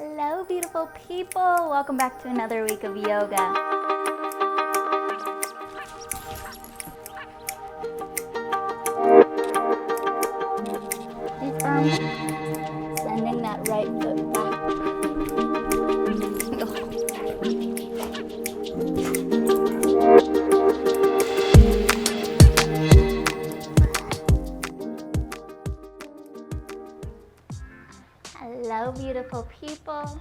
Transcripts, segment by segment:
Hello, beautiful people. Welcome back to another week of yoga. Stay firm. Sending that right foot back. Hello, beautiful people.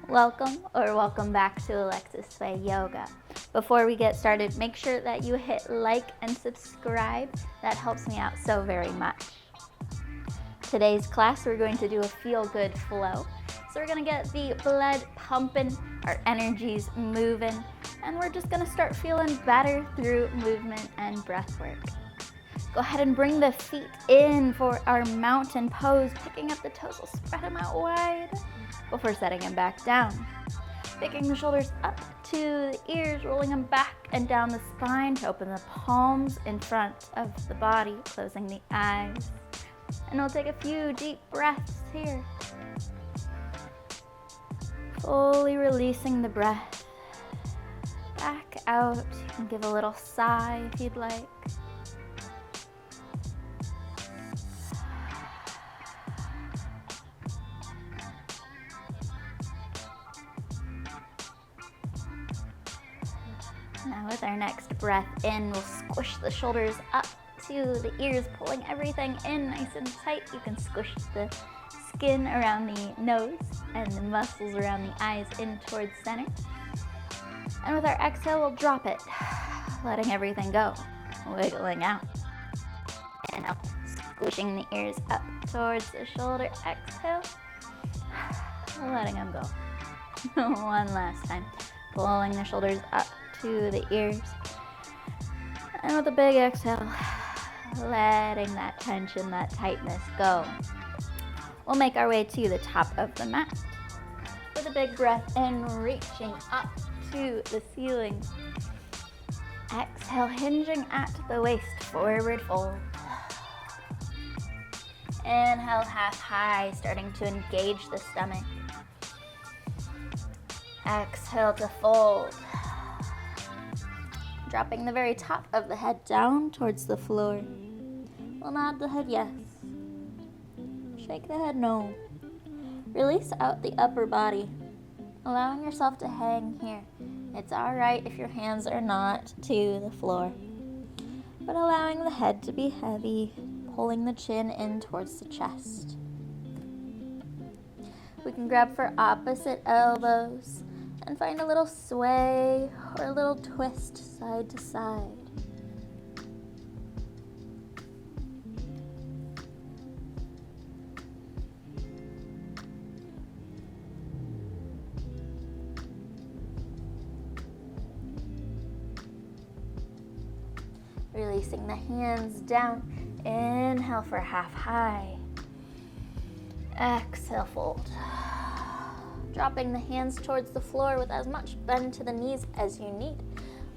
Welcome back to Alexis Sway Yoga. Before we get started, make sure that you hit like and subscribe. That helps me out so very much. Today's class, we're going to do a feel-good flow. So we're going to get the blood pumping, our energies moving, and we're just going to start feeling better through movement and breath work. Go ahead and bring the feet in for our mountain pose. Picking up the toes, we'll spread them out wide before setting them back down. Picking the shoulders up to the ears, rolling them back and down the spine to open the palms in front of the body, closing the eyes. And we'll take a few deep breaths here. Fully releasing the breath back out. You can give a little sigh if you'd like. Now with our next breath in, we'll squish the shoulders up to the ears, pulling everything in nice and tight. You can squish the skin around the nose and the muscles around the eyes in towards center. And with our exhale, we'll drop it, letting everything go, wiggling out. And now squishing the ears up towards the shoulder. Exhale, letting them go. One last time, pulling the shoulders up to the ears. And with a big exhale, letting that tension, that tightness go. We'll make our way to the top of the mat. With a big breath in, reaching up to the ceiling. Exhale, hinging at the waist, forward fold. Inhale, half high, starting to engage the stomach. Exhale to fold. Dropping the very top of the head down towards the floor. We'll nod the head yes. Shake the head no. Release out the upper body, allowing yourself to hang here. It's all right if your hands are not to the floor, but allowing the head to be heavy, pulling the chin in towards the chest. We can grab for opposite elbows and find a little sway or a little twist side to side. Releasing the hands down. Inhale for half high. Exhale, fold. Dropping the hands towards the floor with as much bend to the knees as you need.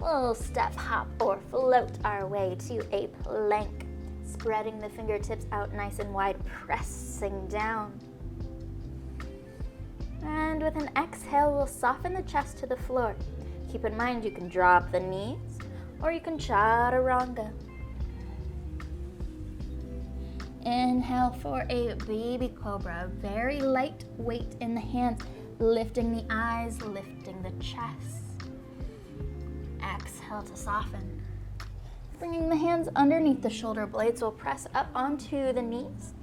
We'll step, hop, or float our way to a plank. Spreading the fingertips out nice and wide, pressing down. And with an exhale, we'll soften the chest to the floor. Keep in mind you can drop the knees or you can chaturanga. Inhale for a baby cobra. Very light weight in the hands. Lifting the eyes, lifting the chest. Exhale to soften. Bringing the hands underneath the shoulder blades, we'll press up onto the knees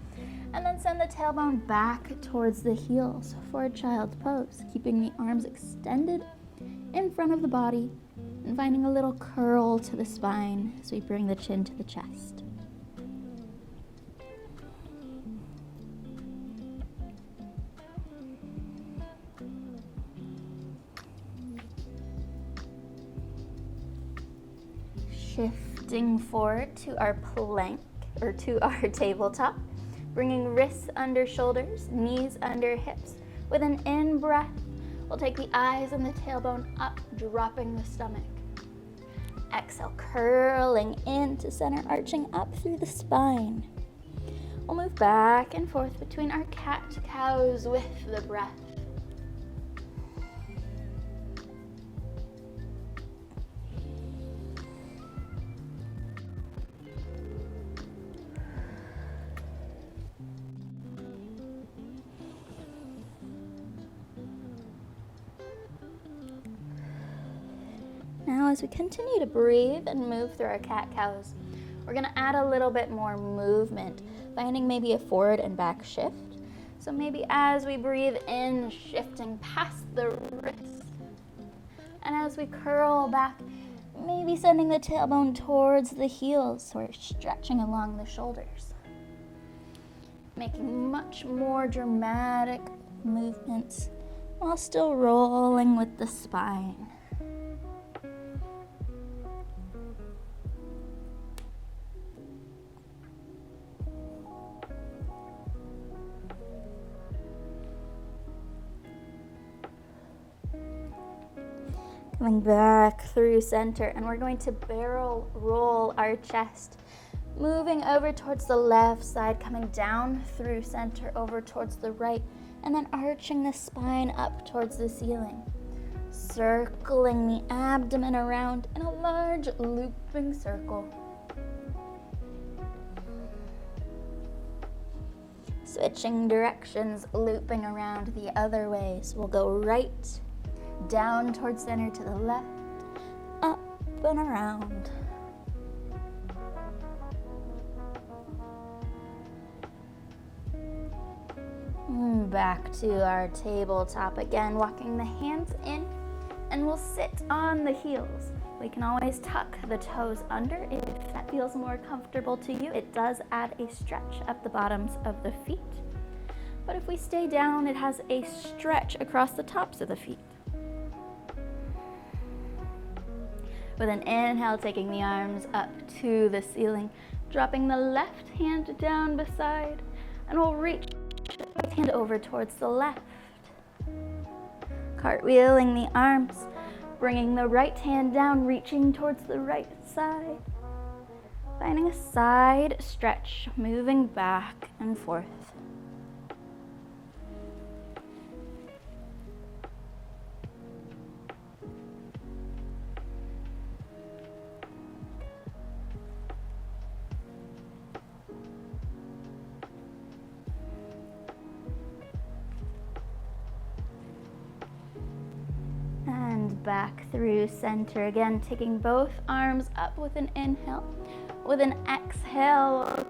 and then send the tailbone back towards the heels for a child's pose, keeping the arms extended in front of the body and finding a little curl to the spine as we bring the chin to the chest. Shifting forward to our plank or to our tabletop, bringing wrists under shoulders, knees under hips. With an in breath, we'll take the eyes and the tailbone up, dropping the stomach. Exhale, curling into center, arching up through the spine. We'll move back and forth between our cat-cows with the breath. now, as we continue to breathe and move through our cat-cows, we're gonna add a little bit more movement, finding maybe a forward and back shift. So maybe as we breathe in, shifting past the wrist. And as we curl back, maybe sending the tailbone towards the heels, so we're stretching along the shoulders. Making much more dramatic movements while still rolling with the spine. Coming back through center, and we're going to barrel roll our chest, moving over towards the left side, coming down through center over towards the right, and then arching the spine up towards the ceiling, circling the abdomen around in a large looping circle. Switching directions, looping around the other way. So we'll go right, down towards center to the left, up and around. Back to our tabletop again, walking the hands in, and we'll sit on the heels. We can always tuck the toes under if that feels more comfortable to you. It does add a stretch up the bottoms of the feet. But if we stay down, it has a stretch across the tops of the feet. With an inhale, taking the arms up to the ceiling, dropping the left hand down beside, and we'll reach the right hand over towards the left. Cartwheeling the arms, bringing the right hand down, reaching towards the right side. Finding a side stretch, moving back and forth. Back through center again, taking both arms up with an inhale. With an exhale,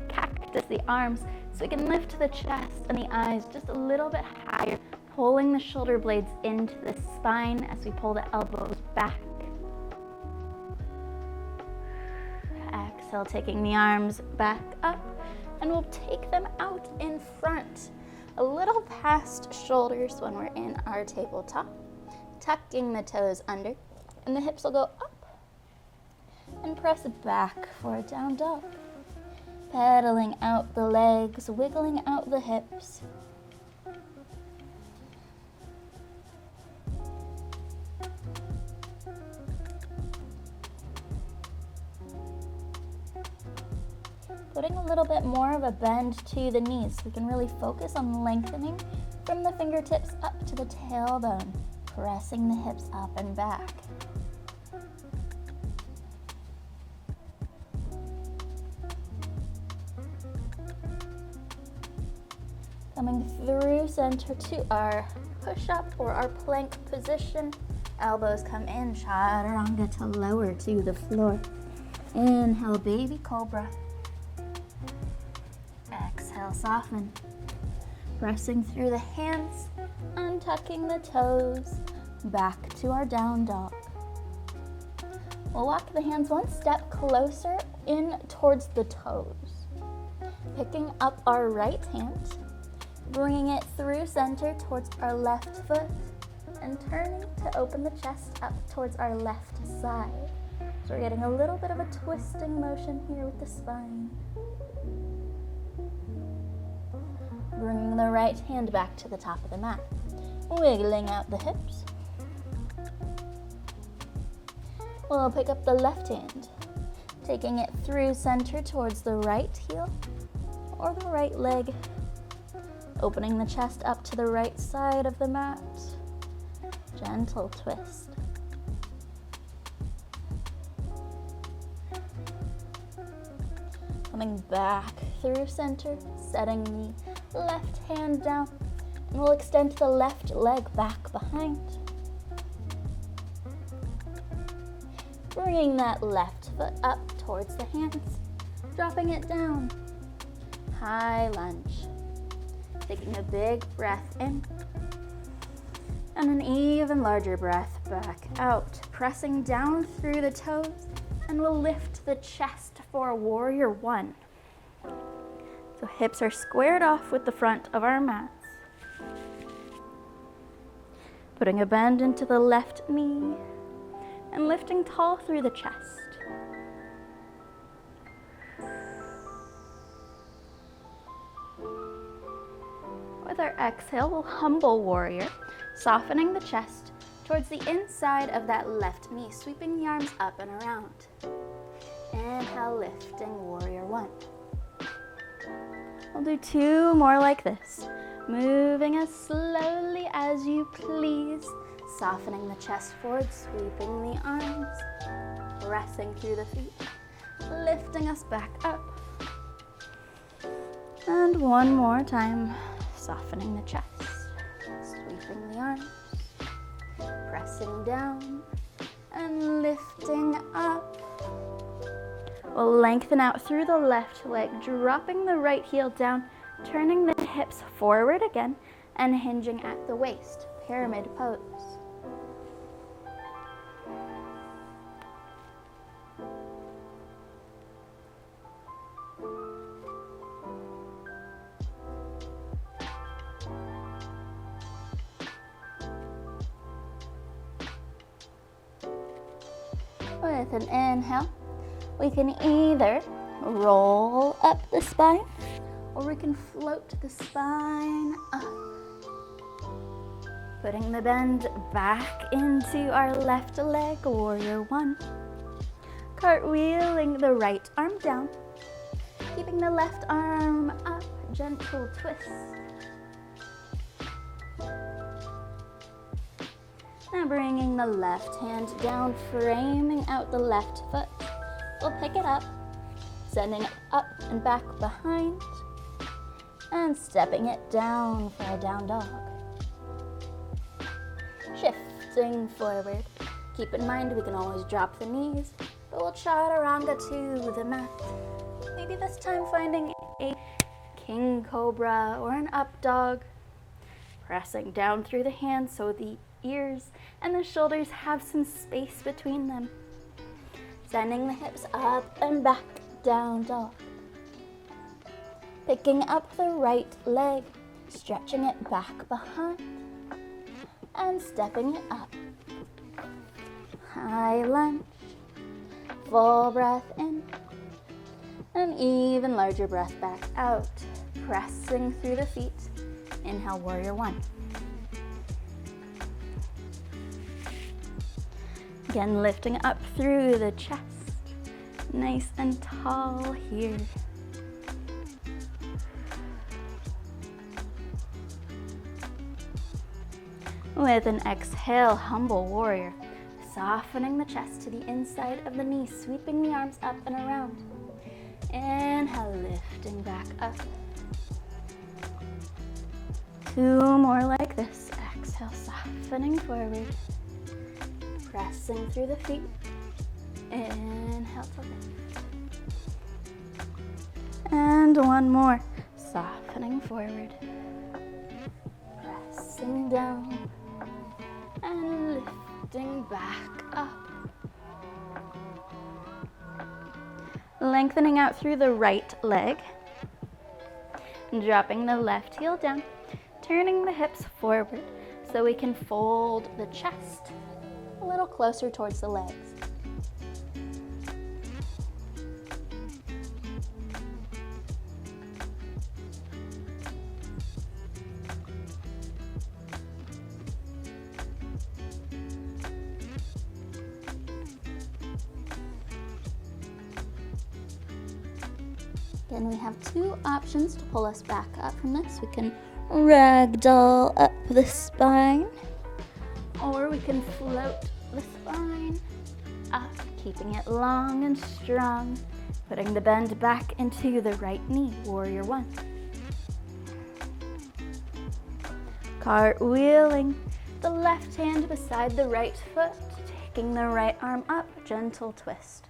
cactus the arms so we can lift the chest and the eyes just a little bit higher, pulling the shoulder blades into the spine as we pull the elbows back. Exhale, taking the arms back up, and we'll take them out in front, a little past shoulders when we're in our tabletop, tucking the toes under, and the hips will go up and press back for a down dog. Pedaling out the legs, wiggling out the hips. Putting a little bit more of a bend to the knees so we can really focus on lengthening from the fingertips up to the tailbone, pressing the hips up and back. Coming through center to our push-up or our plank position. Elbows come in, chaturanga to lower to the floor. Inhale, baby cobra. Exhale, soften. Pressing through the hands, untucking the toes, back to our down dog. We'll walk the hands one step closer in towards the toes. Picking up our right hand, bringing it through center towards our left foot, and turning to open the chest up towards our left side. So we're getting a little bit of a twisting motion here with the spine. Bringing the right hand back to the top of the mat, wiggling out the hips. We'll pick up the left hand, taking it through center towards the right heel or the right leg, opening the chest up to the right side of the mat. Gentle twist. Coming back through center, setting the left hand down, and we'll extend the left leg back behind. bringing that left foot up towards the hands, dropping it down. High lunge. Taking a big breath in and an even larger breath back out, pressing down through the toes, and we'll lift the chest for warrior one. So hips are squared off with the front of our mats. Putting a bend into the left knee and lifting tall through the chest. With our exhale, we'll humble warrior, softening the chest towards the inside of that left knee, sweeping the arms up and around. Inhale, lifting warrior one. We'll do 2 more like this, moving as slowly as you please, softening the chest forward, sweeping the arms, pressing through the feet, lifting us back up. And 1 more time, softening the chest, sweeping the arms, pressing down, and lifting up. We'll lengthen out through the left leg, dropping the right heel down, turning the hips forward again, and hinging at the waist, pyramid pose. With an inhale, we can either roll up the spine or we can float the spine up. Putting the bend back into our left leg, warrior one. Cartwheeling the right arm down, keeping the left arm up, gentle twist. Now bringing the left hand down, framing out the left foot. We'll pick it up, sending it up and back behind, and stepping it down for a down dog. Shifting forward. Keep in mind we can always drop the knees, but we'll chaturanga to the mat. Maybe this time finding a king cobra or an up dog. Pressing down through the hands so the ears and the shoulders have some space between them. Sending the hips up and back, down dog. Picking up the right leg, stretching it back behind, and stepping it up. High lunge, full breath in, and even larger breath back out. Pressing through the feet, inhale warrior one. Again, lifting up through the chest, nice and tall here. With an exhale, humble warrior, softening the chest to the inside of the knee, sweeping the arms up and around. Inhale, lifting back up. 2 more like this. Exhale, softening forward. Pressing through the feet. Inhale to lift. And 1 more. Softening forward. Pressing down. And lifting back up. Lengthening out through the right leg. And dropping the left heel down. Turning the hips forward so we can fold the chest a little closer towards the legs. Again, we have 2 options to pull us back up from this. We can ragdoll up the spine, or we can float the spine up, keeping it long and strong, putting the bend back into the right knee, warrior one. Cartwheeling the left hand beside the right foot, Picking the right arm up, gentle twist.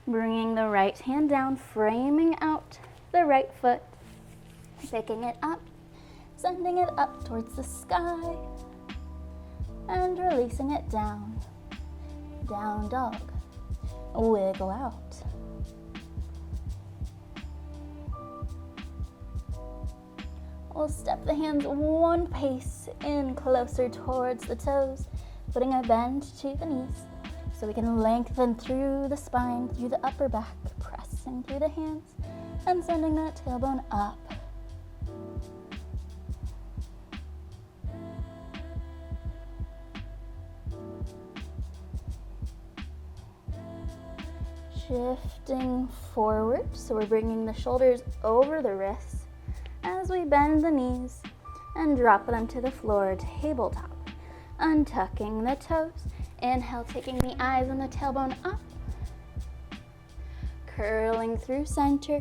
Bringing the right hand down, framing out the right foot. Picking it up, sending it up towards the sky, and releasing it down. Down dog. Wiggle out. We'll step the hands one pace in closer towards the toes, putting a bend to the knees so we can lengthen through the spine, through the upper back, pressing through the hands and sending that tailbone up. Shifting forward, so we're bringing the shoulders over the wrists as we bend the knees and drop them to the floor, tabletop. Untucking the toes. Inhale, taking the eyes and the tailbone up. Curling through center,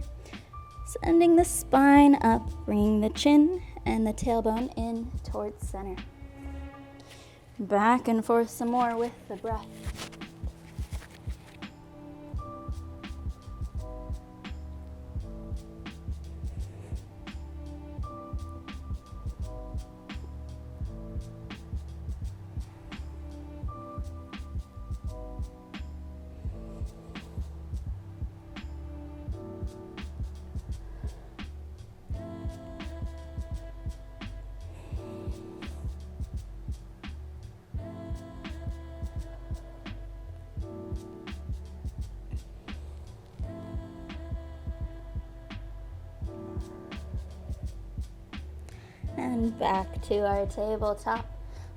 sending the spine up, bringing the chin and the tailbone in towards center. Back and forth some more with the breath. And back to our tabletop,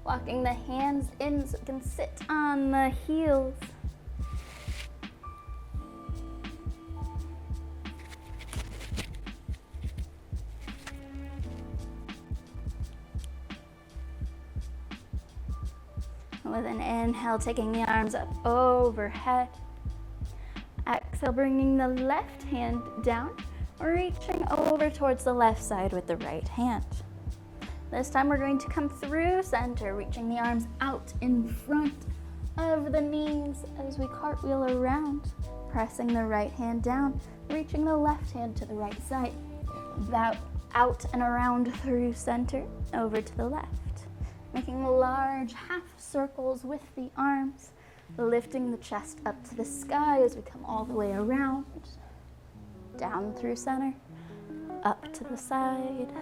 walking the hands in so we can sit on the heels. With an inhale, taking the arms up overhead. Exhale, bringing the left hand down, reaching over towards the left side with the right hand. This time we're going to come through center, reaching the arms out in front of the knees as we cartwheel around, pressing the right hand down, reaching the left hand to the right side. Out and around through center, over to the left. Making large half circles with the arms, lifting the chest up to the sky as we come all the way around. Down through center, up to the side.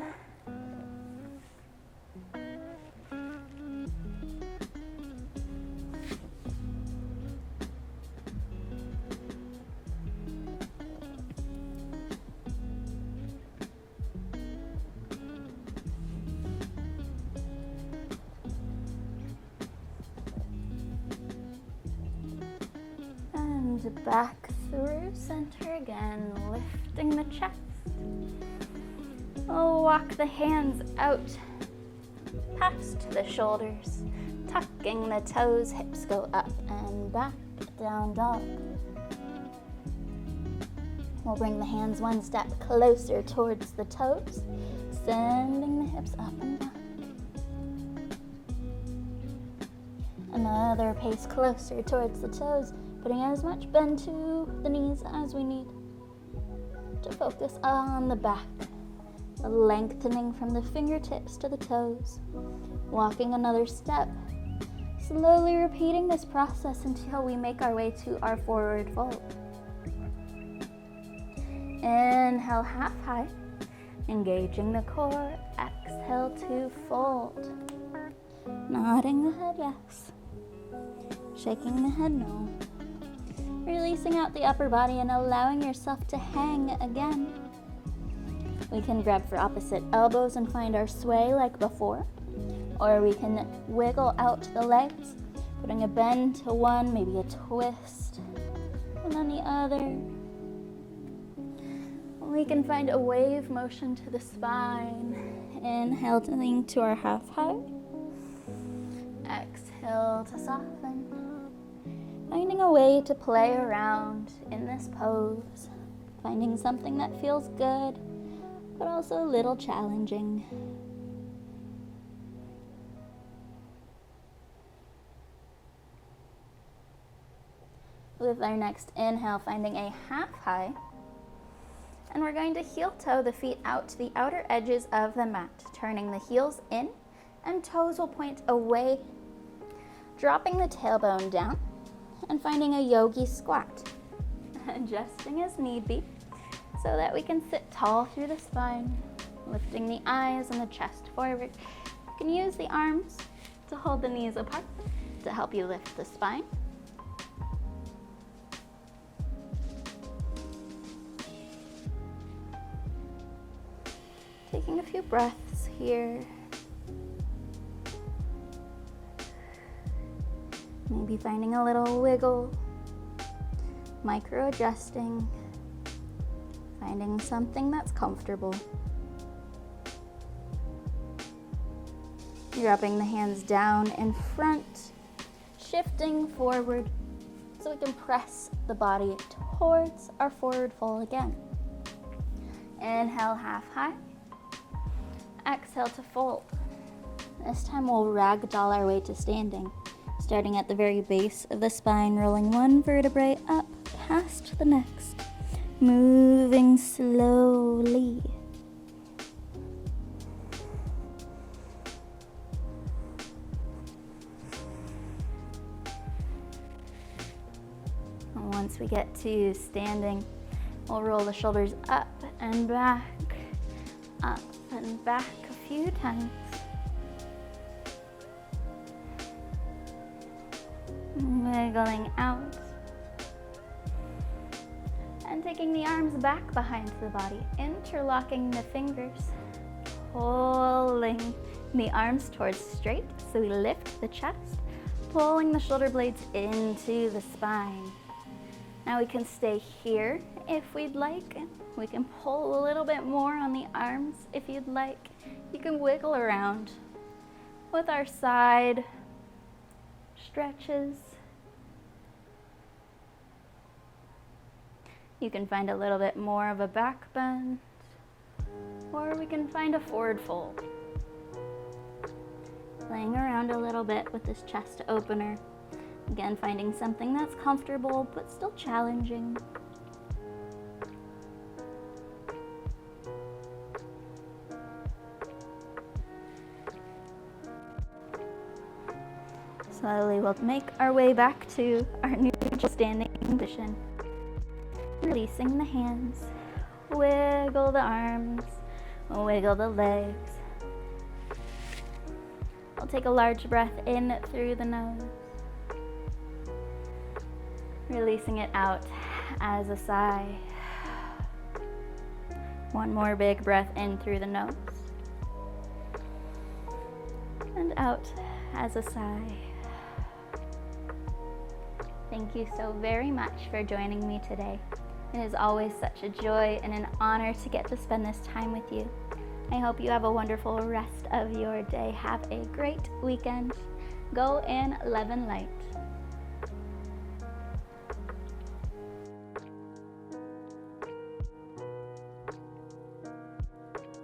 Back through center again, lifting the chest. Walk the hands out past the shoulders, tucking the toes, hips go up and back, down dog. We'll bring the hands one step closer towards the toes, sending the hips up and back. Another pace closer towards the toes, putting as much bend to the knees as we need to focus on the back. Lengthening from the fingertips to the toes. Walking another step. Slowly repeating this process until we make our way to our forward fold. Inhale, half high. Engaging the core. Exhale to fold. Nodding the head yes. Shaking the head no. Releasing out the upper body and allowing yourself to hang again. We can grab for opposite elbows and find our sway like before. Or we can wiggle out the legs, putting a bend to one, maybe a twist, and then the other. We can find a wave motion to the spine. Inhale to lean to our half high. Exhale to soften. Finding a way to play around in this pose. Finding something that feels good, but also a little challenging. with our next inhale, finding a half high. And we're going to heel toe the feet out to the outer edges of the mat, turning the heels in and toes will point away, dropping the tailbone down and finding a yogi squat, adjusting as need be so that we can sit tall through the spine, lifting the eyes and the chest forward. You can use the arms to hold the knees apart to help you lift the spine. Taking a few breaths here. Maybe finding a little wiggle, micro adjusting, finding something that's comfortable. Dropping the hands down in front, shifting forward so we can press the body towards our forward fold again. Inhale, half high. Exhale to fold. This time we'll ragdoll our way to standing, starting at the very base of the spine, rolling one vertebrae up past the next, moving slowly. And once we get to standing, we'll roll the shoulders up and back a few times. Wiggling out. And taking the arms back behind the body, interlocking the fingers, pulling the arms towards straight so we lift the chest, pulling the shoulder blades into the spine. Now we can stay here if we'd like. We can pull a little bit more on the arms if you'd like. You can wiggle around with our side stretches. You can find a little bit more of a back bend, or we can find a forward fold. Playing around a little bit with this chest opener. Again, finding something that's comfortable but still challenging. Slowly we'll make our way back to our neutral standing position. Releasing the hands, wiggle the arms, wiggle the legs. We'll take a large breath in through the nose, releasing it out as a sigh. One more big breath in through the nose and out as a sigh. Thank you so very much for joining me today. It is always such a joy and an honor to get to spend this time with you. I hope you have a wonderful rest of your day. Have a great weekend. Go in love and light.